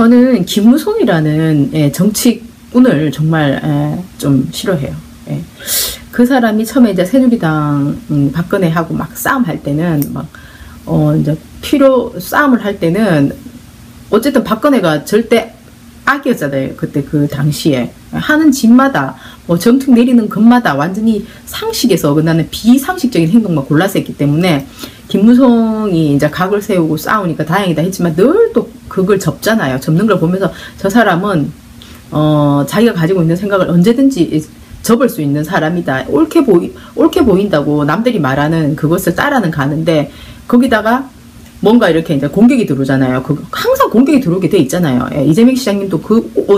저는 김무성이라는 정치꾼을 정말 좀 싫어해요. 그 사람이 처음에 이제 새누리당 박근혜하고 막 싸움할 때는 막 이제 싸움을 할 때는 어쨌든 박근혜가 절대 악이었잖아요. 그때 그 당시에 하는 짓마다 뭐 정특 내리는 것마다 완전히 상식에서 어긋나는 비상식적인 행동만 골라서 했기 때문에 김무성이 이제 각을 세우고 싸우니까 다행이다 했지만 늘 또 그걸 접잖아요. 접는 걸 보면서 저 사람은 자기가 가지고 있는 생각을 언제든지 접을 수 있는 사람이다. 옳게 보인다고 남들이 말하는 그것을 따라는 가는데 거기다가 뭔가 이렇게 이제 공격이 들어오잖아요. 항상 공격이 들어오게 돼 있잖아요. 이재명 시장님도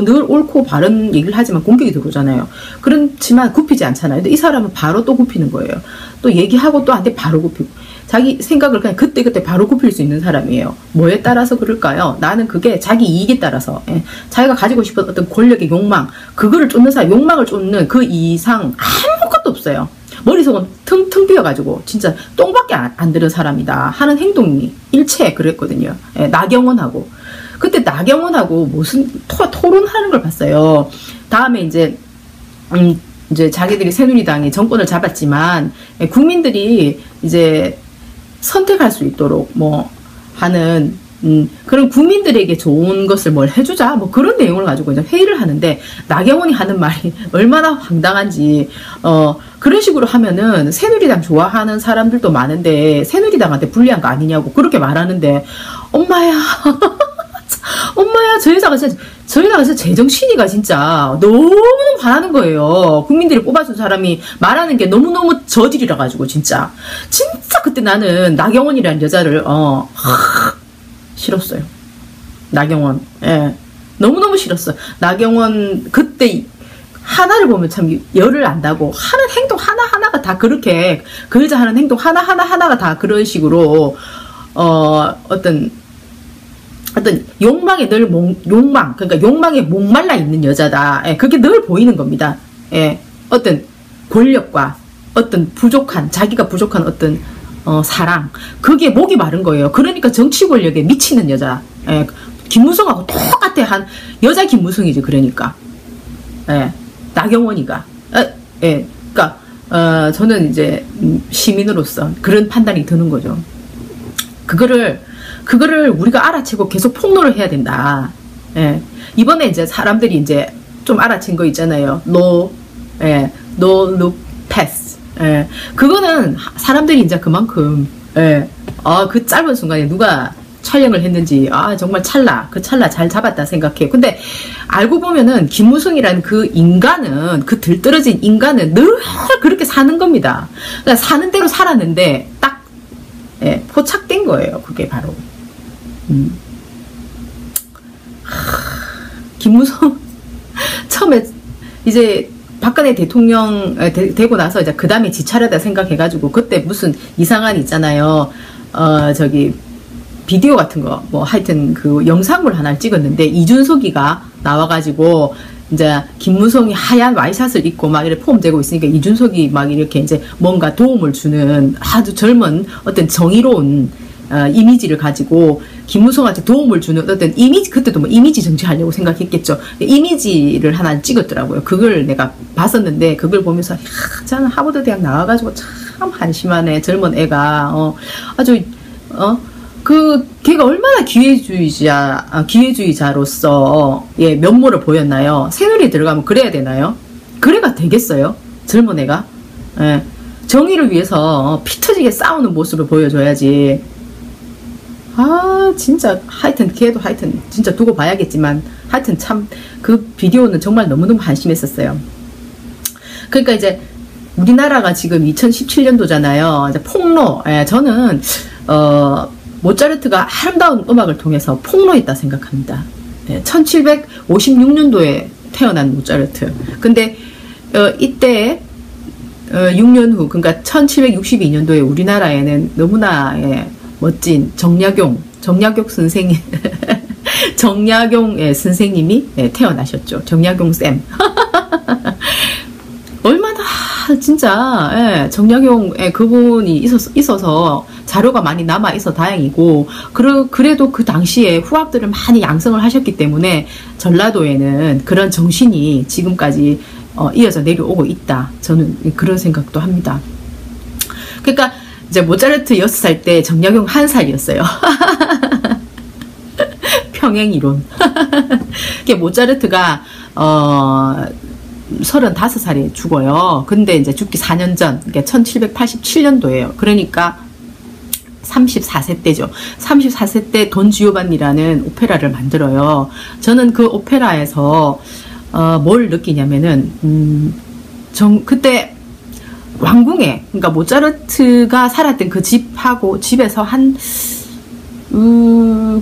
늘 옳고 바른 얘기를 하지만 공격이 들어오잖아요. 그렇지만 굽히지 않잖아요. 근데 이 사람은 바로 또 굽히는 거예요. 또 얘기하고 또 안 돼 바로 굽히고. 자기 생각을 그냥 그때그때 바로 굽힐 수 있는 사람이에요. 뭐에 따라서 그럴까요? 나는 그게 자기 이익에 따라서 자기가 가지고 싶은 어떤 권력의 욕망, 그거를 쫓는 사람, 욕망을 쫓는 그 이상 아무것도 없어요. 머릿속은 텅텅 비어가지고 진짜 똥밖에 안 들은 사람이다 하는 행동이 일체 그랬거든요. 나경원하고 그때 나경원하고 무슨 토론하는 걸 봤어요. 다음에 이제 자기들이 새누리당이 정권을 잡았지만 국민들이 이제 선택할 수 있도록 뭐 하는 그런 국민들에게 좋은 것을 뭘 해주자 뭐 그런 내용을 가지고 이제 회의를 하는데 나경원이 하는 말이 얼마나 황당한지 그런 식으로 하면은 새누리당 좋아하는 사람들도 많은데 새누리당한테 불리한 거 아니냐고 그렇게 말하는데 엄마야 엄마야 저 여자가 진짜 제정신이가 진짜 너무너무 화나는 거예요. 국민들이 뽑아준 사람이 말하는 게 너무너무 저질이라 가지고 진짜 그때 나는 나경원이라는 여자를 싫었어요. 나경원 너무너무 싫었어요. 나경원 그때 하나를 보면 참 열을 안다고 하는 행동 하나하나가 다 그렇게 그 여자 하는 행동 하나하나가 다 그런 식으로 어떤 욕망에 늘 그러니까 욕망에 목말라 있는 여자다. 그게 늘 보이는 겁니다. 어떤 권력과 어떤 자기가 부족한 어떤 사랑, 그게 목이 마른 거예요. 그러니까 정치 권력에 미치는 여자. 김무성하고 똑같아. 한 여자 김무성이지. 그러니까 나경원이가 그러니까 저는 이제 시민으로서 그런 판단이 드는 거죠. 그거를 우리가 알아채고 계속 폭로를 해야 된다. 이번에 이제 사람들이 이제 좀 알아챈 거 있잖아요. No look pass. 그거는 사람들이 이제 그만큼 그 짧은 순간에 누가 촬영을 했는지 정말 그 찰나 잘 잡았다 생각해요. 근데 알고 보면은 김무성이라는 그 인간은 그 들떨어진 인간은 늘 그렇게 사는 겁니다. 그러니까 사는 대로 살았는데 딱 포착된 거예요. 그게 바로 김무성 처음에 이제 박근혜 대통령 되고 나서 이제 그 다음에 지 차례다 생각해가지고 그때 무슨 이상한 있잖아요. 저기 비디오 같은 거 뭐 하여튼 그 영상물 하나를 찍었는데 이준석이가 나와가지고 이제 김무성이 하얀 와이샷을 입고 막 이렇게 폼 되고 있으니까 이준석이 막 이렇게 이제 뭔가 도움을 주는 아주 젊은 어떤 정의로운 이미지를 가지고 김무성한테 도움을 주는 어떤 이미지, 그때도 뭐 이미지 정치하려고 생각했겠죠. 이미지를 하나 찍었더라고요. 그걸 내가 봤었는데 그걸 보면서 저는 하버드 대학 나와가지고 참 한심하네 젊은 애가 아주 걔가 얼마나 기회주의자로서 면모를 보였나요? 새누리에 들어가면 그래야 되나요? 그래가 되겠어요? 젊은 애가 정의를 위해서 피 터지게 싸우는 모습을 보여줘야지. 진짜 하여튼 걔도 하여튼 진짜 두고 봐야겠지만 하여튼 참 그 비디오는 정말 너무너무 한심했었어요. 그러니까 이제 우리나라가 지금 2017년도잖아요. 이제 폭로. 저는 모차르트가 아름다운 음악을 통해서 폭로했다 생각합니다. 1756년도에 태어난 모차르트. 근데 이때 6년 후, 그러니까 1762년도에 우리나라에는 너무나 멋진 정약용 선생님, 정약용 선생님이 태어나셨죠. 정약용 쌤. 얼마나 진짜 정약용 그분이 있어서 자료가 많이 남아 있어 다행이고, 그래도 그 당시에 후학들을 많이 양성을 하셨기 때문에 전라도에는 그런 정신이 지금까지 이어져 내려오고 있다. 저는 그런 생각도 합니다. 그러니까 이제 모차르트 6살 때 정약용 1살이었어요. 평행이론. 모차르트가 35살에 죽어요. 근데 이제 죽기 4년 전, 그러니까 1787년도예요. 그러니까 34세 때죠. 34세 때 돈 지오반니라는 오페라를 만들어요. 저는 그 오페라에서 뭘 느끼냐면은 그때 왕궁에, 그러니까 모차르트가 살았던 그 집에서 한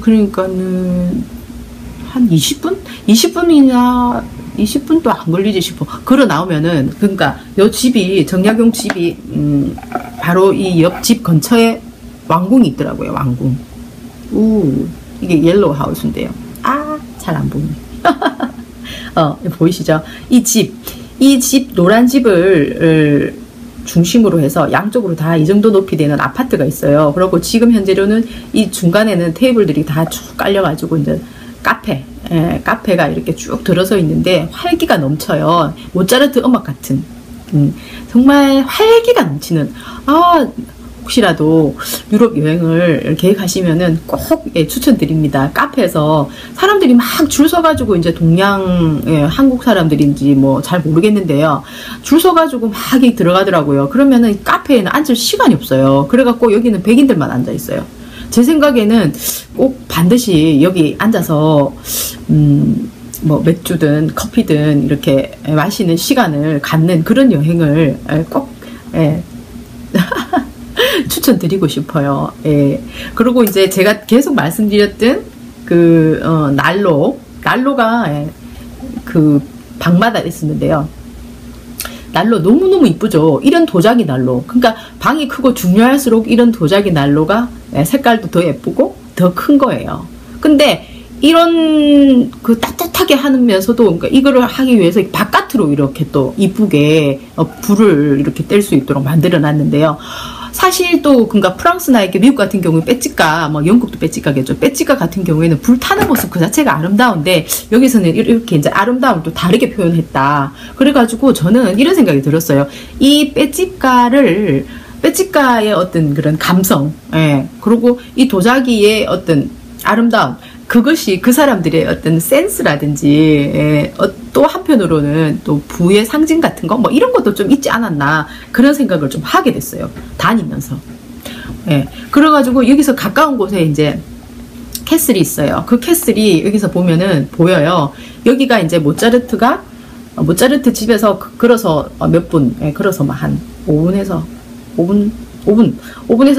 그러니까는 한 20분? 20분도 안 걸리지 싶어. 걸어 나오면은, 그러니까 요 집이, 정약용 집이 바로 이 옆집 근처에 왕궁이 있더라고요. 왕궁. 이게 옐로우 하우스인데요. 잘 안 보이네. 보이시죠? 이 집 노란 집을 중심으로 해서 양쪽으로 다 이 정도 높이 되는 아파트가 있어요. 그리고 지금 현재로는 이 중간에는 테이블들이 다 쭉 깔려가지고 이제 카페가 이렇게 쭉 들어서 있는데 활기가 넘쳐요. 모차르트 음악 같은, 정말 활기가 넘치는, 혹시라도 유럽 여행을 계획하시면은 꼭 추천드립니다. 카페에서 사람들이 막 줄 서가지고 이제 동양, 한국 사람들인지 뭐 잘 모르겠는데요. 줄 서가지고 막 들어가더라고요. 그러면은 카페에는 앉을 시간이 없어요. 그래갖고 여기는 백인들만 앉아 있어요. 제 생각에는 꼭 반드시 여기 앉아서 뭐 맥주든 커피든 이렇게 마시는 시간을 갖는 그런 여행을 꼭 추천드리고 싶어요. 그리고 이제 제가 계속 말씀드렸던 그 난로가 그 방마다 있었는데요. 난로 너무너무 이쁘죠. 이런 도자기 난로. 그러니까 방이 크고 중요할수록 이런 도자기 난로가 색깔도 더 예쁘고 더 큰 거예요. 근데 이런 그 따뜻하게 하면서도, 그러니까 이거를 하기 위해서 바깥으로 이렇게 또 이쁘게 불을 이렇게 뗄 수 있도록 만들어 놨는데요. 사실 또 그러니까 프랑스나 이렇게 미국 같은 경우에 빼찌까, 뭐 영국도 빼찌까겠죠. 빼찌까 같은 경우에는 불 타는 모습 그 자체가 아름다운데 여기서는 이렇게 이제 아름다움을 또 다르게 표현했다. 그래가지고 저는 이런 생각이 들었어요. 이 빼찌까의 어떤 그런 감성, 그리고 이 도자기의 어떤 아름다움, 그것이 그 사람들의 어떤 센스라든지, 또 한편으로는 또 부의 상징 같은 거, 뭐 이런 것도 좀 있지 않았나, 그런 생각을 좀 하게 됐어요. 다니면서. 그래가지고 여기서 가까운 곳에 이제 캐슬이 있어요. 그 캐슬이 여기서 보면은 보여요. 여기가 이제 모차르트 집에서 걸어서 몇 분, 걸어서 한 5분에서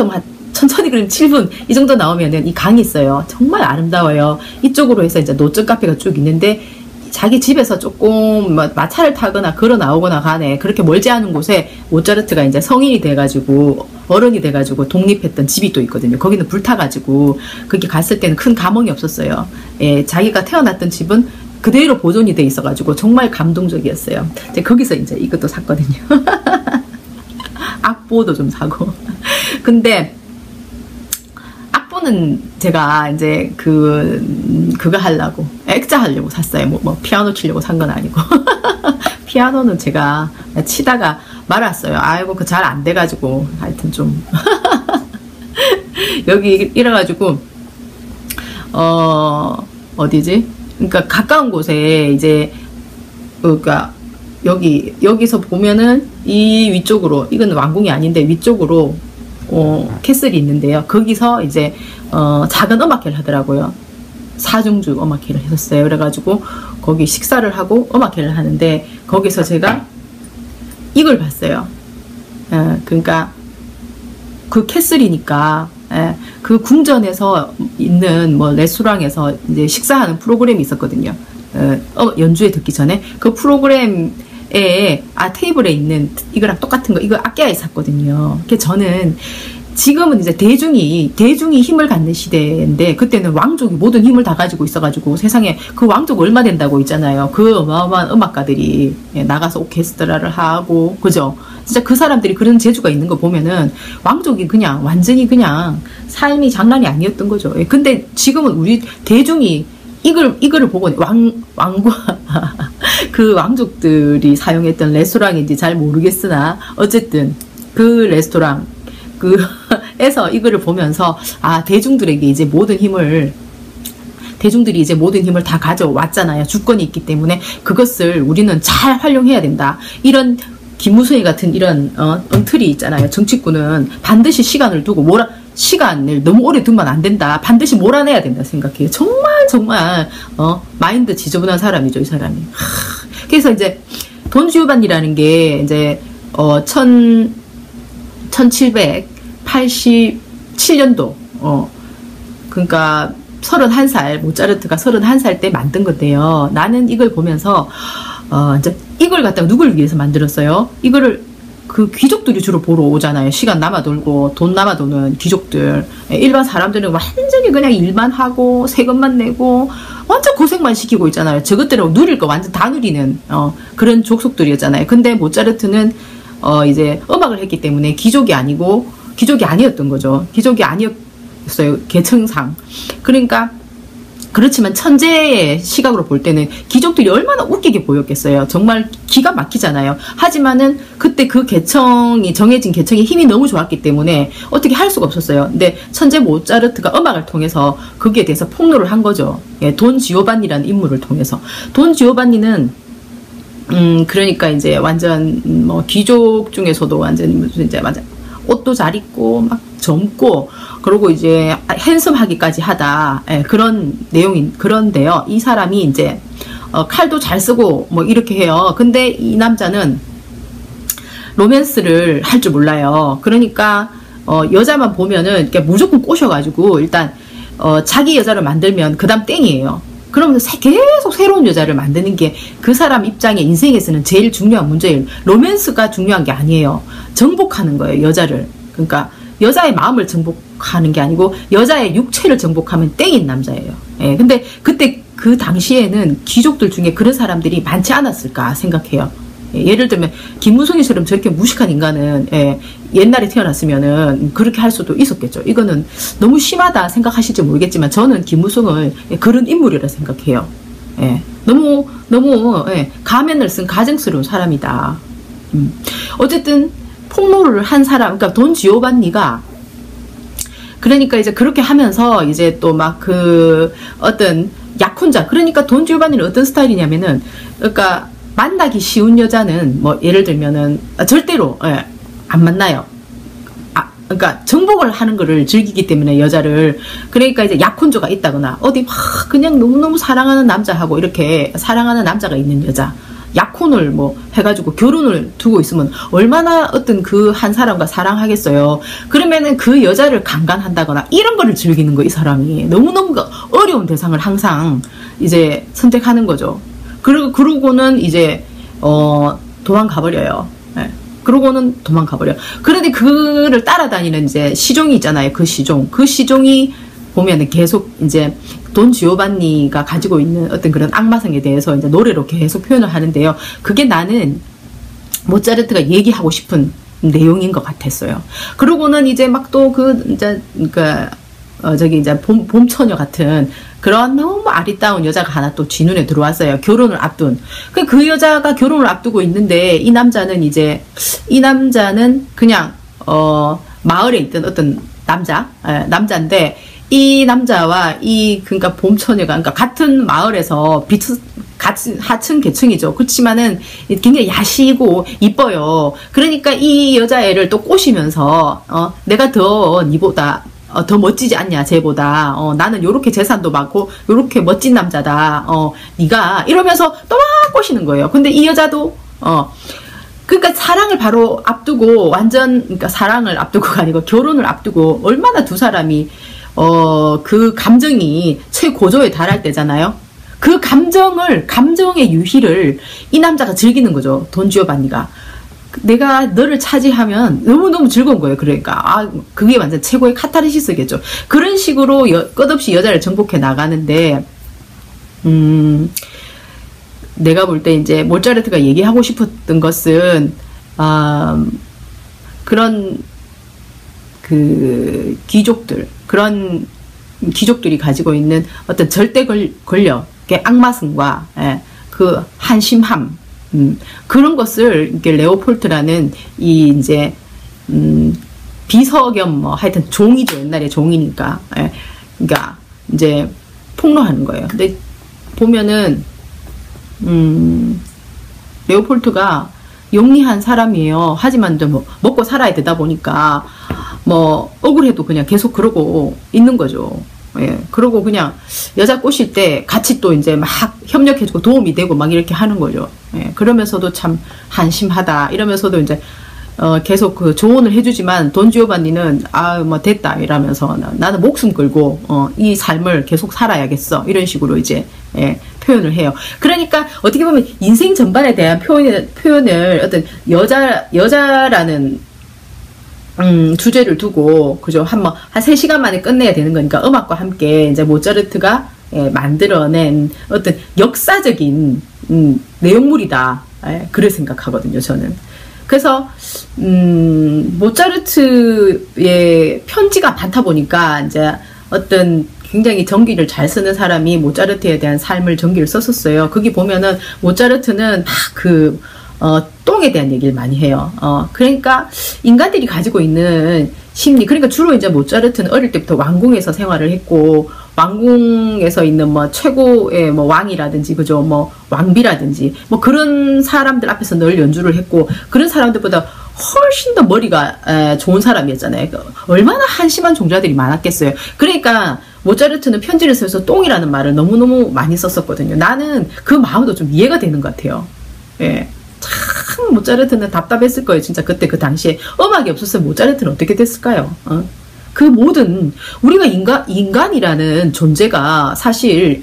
한 천천히 그리면 7분 이 정도 나오면은 이 강이 있어요. 정말 아름다워요. 이쪽으로 해서 이제 노점 카페가 쭉 있는데, 자기 집에서 조금 마차를 타거나 걸어 나오거나 간에 그렇게 멀지 않은 곳에 모차르트가 이제 성인이 돼가지고 어른이 돼가지고 독립했던 집이 또 있거든요. 거기는 불타가지고 거기 갔을 때는 큰 감흥이 없었어요. 자기가 태어났던 집은 그대로 보존이 돼 있어가지고 정말 감동적이었어요. 거기서 이제 이것도 샀거든요. 악보도 좀 사고. 근데 악보는 제가 이제 그거 하려고, 액자 하려고 샀어요. 뭐 피아노 치려고 산 건 아니고. 피아노는 제가 치다가 말았어요. 아이고, 그 잘 안 돼가지고. 하여튼 좀. 여기 이래가지고, 어디지? 그러니까 가까운 곳에 이제, 그러니까 여기서 보면은 이 위쪽으로, 이건 왕궁이 아닌데 위쪽으로 캐슬이 있는데요. 거기서 이제 작은 음악회를 하더라고요. 사중주 음악회를 했었어요. 그래가지고 거기 식사를 하고 음악회를 하는데, 거기서 제가 이걸 봤어요. 그러니까 그 캐슬이니까 그 궁전에서 있는 뭐 레스토랑에서 이제 식사하는 프로그램이 있었거든요. 연주회 듣기 전에 그 프로그램에 테이블에 있는 이거랑 똑같은 거, 이거 아끼아에 샀거든요. 저는 지금은 이제 대중이 힘을 갖는 시대인데, 그때는 왕족이 모든 힘을 다 가지고 있어가지고 세상에 그 왕족 얼마 된다고 있잖아요. 그 어마어마한 음악가들이 나가서 오케스트라를 하고, 그죠? 진짜 그 사람들이 그런 재주가 있는 거 보면은 왕족이 그냥 완전히 그냥 삶이 장난이 아니었던 거죠. 예, 근데 지금은 우리 대중이 이거를 보고 왕과 그 왕족들이 사용했던 레스토랑인지 잘 모르겠으나 어쨌든 그 레스토랑 에서 이거를 보면서 아, 대중들이 이제 모든 힘을 다 가져왔잖아요. 주권이 있기 때문에 그것을 우리는 잘 활용해야 된다. 이런 김무성이 같은 이런 엉터리 있잖아요. 정치꾼은 반드시 시간을 두고 시간을 너무 오래 두면 안 된다. 반드시 몰아내야 된다 생각해요. 정말 마인드 지저분한 사람이죠, 이 사람이. 그래서 이제 돈지오반니라는 게 이제 1787년도 그러니까 31살, 모차르트가 31살 때 만든 건데요. 나는 이걸 보면서 이제 이걸 갖다가 누굴 위해서 만들었어요? 이거를 그 귀족들이 주로 보러 오잖아요. 시간 남아돌고 돈 남아도는 귀족들. 일반 사람들은 완전히 그냥 일만 하고 세금만 내고 완전 고생만 시키고 있잖아요. 저것들은 누릴 거 완전 다 누리는 그런 족속들이었잖아요. 근데 모차르트는 이제 음악을 했기 때문에 귀족이 아니었던 거죠. 귀족이 아니었어요. 계층상. 그러니까 그렇지만 천재의 시각으로 볼 때는 귀족들이 얼마나 웃기게 보였겠어요. 정말 기가 막히잖아요. 하지만은 그때 그 정해진 계층의 힘이 너무 좋았기 때문에 어떻게 할 수가 없었어요. 근데 천재 모차르트가 음악을 통해서 거기에 대해서 폭로를 한 거죠. 예, 돈 지오반니라는 인물을 통해서. 돈 지오반니는 그러니까 이제 완전 뭐 귀족 중에서도 완전 옷도 잘 입고 막 젊고 그리고 이제 핸섬하기까지 하다. 예, 그런데요. 이 사람이 이제 칼도 잘 쓰고 뭐 이렇게 해요. 근데 이 남자는 로맨스를 할 줄 몰라요. 그러니까 여자만 보면은 이렇게 무조건 꼬셔가지고 일단 자기 여자를 만들면 그 다음 땡이에요. 그러면서 계속 새로운 여자를 만드는 게 그 사람 입장에 인생에서는 제일 중요한 문제예요. 로맨스가 중요한 게 아니에요. 정복하는 거예요, 여자를. 그러니까 여자의 마음을 정복하는 게 아니고 여자의 육체를 정복하면 땡인 남자예요. 예, 근데 그때 그 당시에는 귀족들 중에 그런 사람들이 많지 않았을까 생각해요. 예, 예를 들면 김무성이처럼 저렇게 무식한 인간은 옛날에 태어났으면은 그렇게 할 수도 있었겠죠. 이거는 너무 심하다 생각하실지 모르겠지만 저는 김무성을 그런 인물이라 생각해요. 예, 너무 가면을 쓴 가증스러운 사람이다. 어쨌든 폭로를 한 사람, 그러니까 돈 지오반니가 그러니까 이제 그렇게 하면서 이제 또 막 그 어떤 약혼자, 그러니까 돈 지오반니는 어떤 스타일이냐면은 그러니까 만나기 쉬운 여자는 뭐 예를 들면은 절대로 안 만나요. 그러니까 정복을 하는 거를 즐기기 때문에 여자를. 그러니까 이제 약혼자가 있다거나 어디 막 그냥 너무너무 사랑하는 남자하고 이렇게 사랑하는 남자가 있는 여자, 약혼을 뭐 해가지고 결혼을 두고 있으면 얼마나 어떤 그 한 사람과 사랑하겠어요. 그러면은 그 여자를 강간한다거나 이런 거를 즐기는 거, 이 사람이. 너무너무 어려운 대상을 항상 이제 선택하는 거죠. 그러고는 이제 도망가버려요. 예. 그러고는 도망가버려. 그런데 그를 따라다니는 이제 시종이 있잖아요. 그 시종이 보면은 계속 이제 돈 지오반니가 가지고 있는 어떤 그런 악마성에 대해서 이제 노래로 계속 표현을 하는데요. 그게 나는 모차르트가 얘기하고 싶은 내용인 것 같았어요. 그러고는 이제 막 또 이제 봄처녀 같은 그런 너무 아리따운 여자가 하나 또 쥐 눈에 들어왔어요. 결혼을 앞둔. 그 여자가 결혼을 앞두고 있는데 이 남자는 그냥 마을에 있던 어떤 남자인데 이 남자와 그러니까 봄처녀가 그러니까 같은 마을에서 같은 하층 계층이죠. 그렇지만은 굉장히 야시고 이뻐요. 그러니까 이 여자애를 또 꼬시면서 내가 니보다 더 멋지지 않냐, 쟤보다. 나는 요렇게 재산도 많고 요렇게 멋진 남자다. 네가 이러면서 또 막 꼬시는 거예요. 근데 이 여자도 그러니까 사랑을 바로 앞두고 그러니까 사랑을 앞두고가 아니고 결혼을 앞두고 얼마나 두 사람이 그 감정이 최고조에 달할 때잖아요. 그 감정의 유희를 이 남자가 즐기는 거죠. 돈 지오반니가. 내가 너를 차지하면 너무너무 즐거운 거예요. 그러니까 그게 완전 최고의 카타르시스겠죠. 그런 식으로 끝없이 여자를 정복해 나가는데 내가 볼 때 이제 모차르트가 얘기하고 싶었던 것은 그런 그 그런 귀족들이 가지고 있는 어떤 절대 권력의 악마성과 그 한심함, 그런 것을 이렇게 레오폴트라는 이 이제 비서 겸 뭐 하여튼 종이죠. 옛날에 종이니까. 그러니까 이제 폭로하는 거예요. 근데 보면은 레오폴트가 영리한 사람이에요. 하지만 뭐 먹고 살아야 되다 보니까 뭐 억울해도 그냥 계속 그러고 있는 거죠. 그러고 그냥 여자 꼬실 때 같이 또 이제 막 협력해주고 도움이 되고 막 이렇게 하는 거죠. 그러면서도 참 한심하다 이러면서도 이제 계속 그 조언을 해주지만 돈 지오반니는 뭐 됐다 이러면서 나는 목숨 걸고 이 삶을 계속 살아야겠어 이런 식으로 이제 표현을 해요. 그러니까 어떻게 보면 인생 전반에 대한 표현을 어떤 여자라는 주제를 두고 그죠 한 3시간 만에 끝내야 되는 거니까 음악과 함께 이제 모차르트가 만들어낸 어떤 역사적인 내용물이다. 그래 생각하거든요 저는. 그래서 모차르트의 편지가 많다 보니까 이제 어떤 굉장히 전기를 잘 쓰는 사람이 모차르트에 대한 삶을 전기를 썼었어요. 거기 보면은 모차르트는 막 똥에 대한 얘기를 많이 해요. 그러니까 인간들이 가지고 있는 심리, 그러니까 주로 이제 모차르트는 어릴 때부터 왕궁에서 생활을 했고 왕궁에서 있는 뭐 최고의 뭐 왕이라든지 그죠 뭐 왕비라든지 뭐 그런 사람들 앞에서 늘 연주를 했고 그런 사람들보다 훨씬 더 머리가 좋은 사람이었잖아요. 얼마나 한심한 종자들이 많았겠어요. 그러니까 모차르트는 편지를 써서 똥이라는 말을 너무너무 많이 썼었거든요. 나는 그 마음도 좀 이해가 되는 것 같아요. 참 모차르트는 답답했을 거예요. 진짜 그때 그 당시에 음악이 없었으면 모차르트는 어떻게 됐을까요? 그 모든 우리가 인간이라는 존재가 사실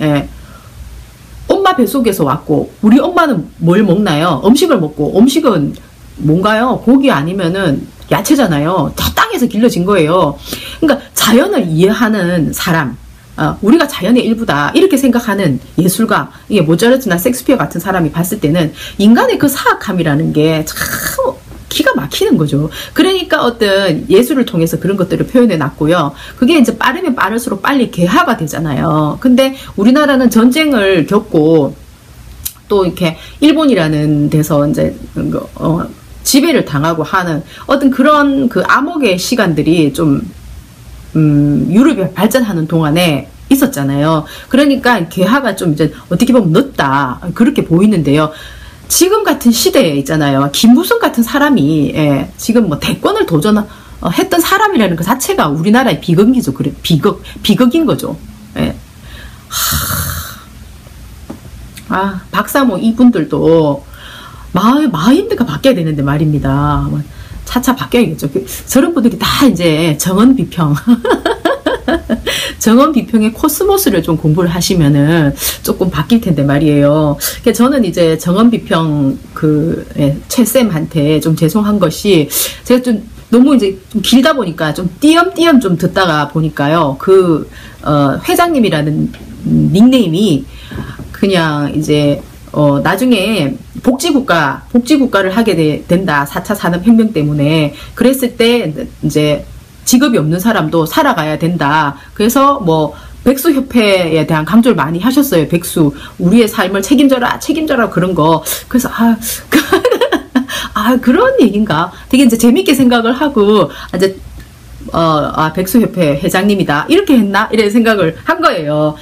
엄마 뱃속에서 왔고 우리 엄마는 뭘 먹나요? 음식을 먹고 음식은 뭔가요? 고기 아니면은 야채잖아요. 다 땅에서 길러진 거예요. 그러니까 자연을 이해하는 사람, 우리가 자연의 일부다 이렇게 생각하는 예술가, 이게 모차르트나 섹스피어 같은 사람이 봤을 때는 인간의 그 사악함이라는 게 참 기가 막히는 거죠. 그러니까 어떤 예술을 통해서 그런 것들을 표현해 놨고요. 그게 이제 빠르면 빠를수록 빨리 개화가 되잖아요. 근데 우리나라는 전쟁을 겪고 또 이렇게 일본이라는 데서 이제 지배를 당하고 하는 어떤 그런 그 암흑의 시간들이 좀 유럽이 발전하는 동안에 있었잖아요. 그러니까 개화가 좀 이제 어떻게 보면 늦다 그렇게 보이는데요. 지금 같은 시대에 있잖아요. 김무성 같은 사람이 지금 뭐 대권을 도전했던 사람이라는 그 자체가 우리나라의 비극이죠. 그래 비극인 거죠. 박사모 이분들도 마인드가 바뀌어야 되는데 말입니다. 차차 바뀌어야겠죠. 저런 분들이 다 이제 정원 비평 정원 비평의 코스모스를 좀 공부를 하시면은 조금 바뀔 텐데 말이에요. 저는 이제 정원 비평 최쌤한테 좀 죄송한 것이 제가 좀 너무 이제 좀 길다 보니까 좀 띄엄띄엄 좀 듣다가 보니까요. 회장님이라는 닉네임이 그냥 이제 나중에 복지국가를 하게 된다. 4차 산업혁명 때문에. 그랬을 때 이제 직업이 없는 사람도 살아가야 된다. 그래서 뭐 백수협회에 대한 강조를 많이 하셨어요. 백수 우리의 삶을 책임져라 그런 거. 그래서 그런 얘기인가 되게 이제 재밌게 생각을 하고 이제 백수협회 회장님이다 이렇게 했나 이런 생각을 한 거예요.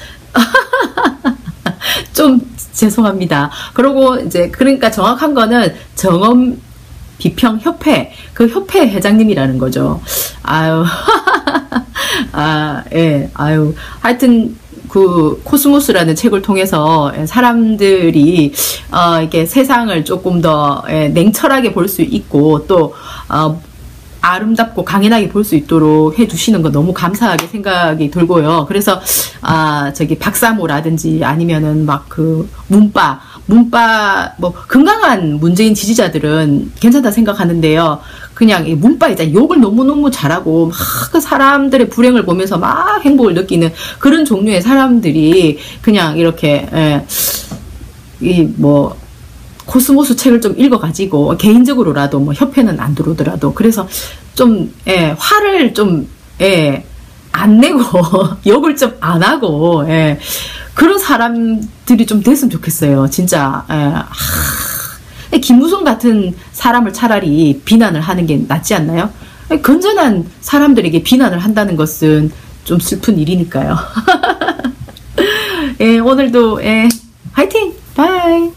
좀 죄송합니다. 그리고 이제 그러니까 정확한 거는 정원 비평 협회 그 협회 회장님이라는 거죠. 하여튼 그 코스모스라는 책을 통해서 사람들이 이렇게 세상을 조금 더 냉철하게 볼 수 있고 또 아름답고 강인하게 볼 수 있도록 해주시는 거 너무 감사하게 생각이 들고요. 그래서 저기 박사모라든지 아니면은 막 그 문빠 뭐 건강한 문재인 지지자들은 괜찮다 생각하는데요. 그냥 문빠 이제 욕을 너무너무 잘하고 막 그 사람들의 불행을 보면서 막 행복을 느끼는 그런 종류의 사람들이 그냥 이렇게 코스모스 책을 좀 읽어가지고 개인적으로라도 뭐 협회는 안 들어오더라도 그래서 좀 화를 좀 안 내고 욕을 좀 안 하고 그런 사람들이 좀 됐으면 좋겠어요. 진짜 김무성 같은 사람을 차라리 비난을 하는 게 낫지 않나요? 건전한 사람들에게 비난을 한다는 것은 좀 슬픈 일이니까요. 오늘도 화이팅! 바이!